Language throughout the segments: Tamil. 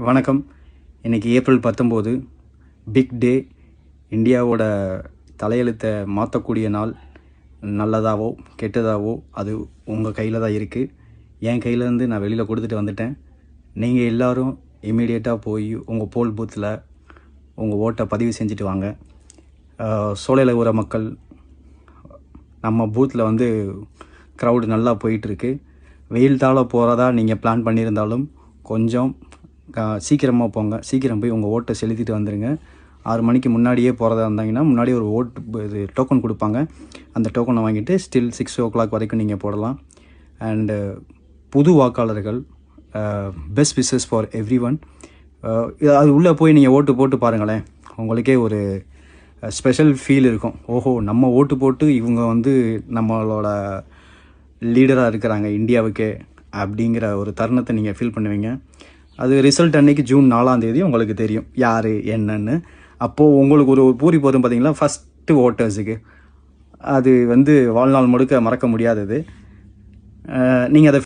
வணக்கம். இன்றைக்கி ஏப்ரல் 19 பிக் டே. இந்தியாவோட தலையெழுத்தை மாற்றக்கூடிய நாள். நல்லதாவோ கெட்டதாவோ அது உங்கள் கையில் தான் இருக்குது. என் கையிலேருந்து நான் வெளியில் கொடுத்துட்டு வந்துட்டேன். நீங்கள் எல்லோரும் இமீடியட்டாக போய் உங்கள் போல் பூத்தில் உங்கள் ஓட்டை பதிவு செஞ்சுட்டு வாங்க. சோலையில் ஊர மக்கள், நம்ம பூத்தில் வந்து க்ரௌடு நல்லா போயிட்டுருக்கு. வெயில் தாழ போகிறதா நீங்கள் பிளான் பண்ணியிருந்தாலும் கொஞ்சம் சீக்கிரமாக போங்க. சீக்கிரம் போய் உங்கள் ஓட்டை செலுத்திட்டு வந்துடுங்க. 6 மணிக்கு முன்னாடியே போகிறதா இருந்தாங்கன்னா முன்னாடி ஒரு இது டோக்கன் கொடுப்பாங்க. அந்த டோக்கனை வாங்கிட்டு ஸ்டில் 6 o'clock வரைக்கும் நீங்கள் போடலாம். அண்டு புது வாக்காளர்கள், best wishes for every one. அது உள்ளே போய் நீங்கள் ஓட்டு போட்டு பாருங்களேன், உங்களுக்கே ஒரு ஸ்பெஷல் ஃபீல் இருக்கும். ஓஹோ, நம்ம ஓட்டு போட்டு இவங்க வந்து நம்மளோட லீடராக இருக்கிறாங்க இந்தியாவுக்கே அப்படிங்கிற ஒரு தருணத்தை நீங்கள் ஃபீல் பண்ணுவீங்க. அது ரிசல்ட் அன்றைக்கி ஜூன் 4ஆம் தேதி உங்களுக்கு தெரியும் யார் என்னன்னு. அப்போது உங்களுக்கு ஒரு பூரி போதும் பார்த்தீங்களா, ஃபஸ்ட்டு ஓட்டர்ஸுக்கு அது வந்து வாழ்நாள் முழுக்க மறக்க முடியாதது. நீங்கள் அதை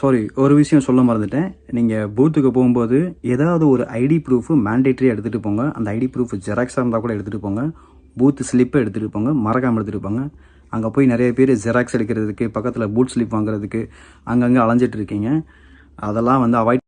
சாரி, ஒரு விஷயம் சொல்ல மறந்துட்டேன். நீங்கள் பூத்துக்கு போகும்போது ஏதாவது ஒரு ஐடி ப்ரூஃபு மேண்டேட்ரியாக எடுத்துகிட்டு போங்க. அந்த ஐடி ப்ரூஃப் ஜெராக்ஸாக இருந்தால் கூட எடுத்துகிட்டு போங்க. பூத்து ஸ்லிப்பை எடுத்துகிட்டு போங்க, மறக்காமல் எடுத்துகிட்டு போங்க. அங்கே போய் நிறைய பேர் ஜெராக்ஸ் எடுக்கிறதுக்கு, பக்கத்தில் பூத் ஸ்லிப் வாங்குறதுக்கு அங்கங்கே அலைஞ்சிட்டு இருக்கீங்க. அதெல்லாம் வந்து அவாய்ட்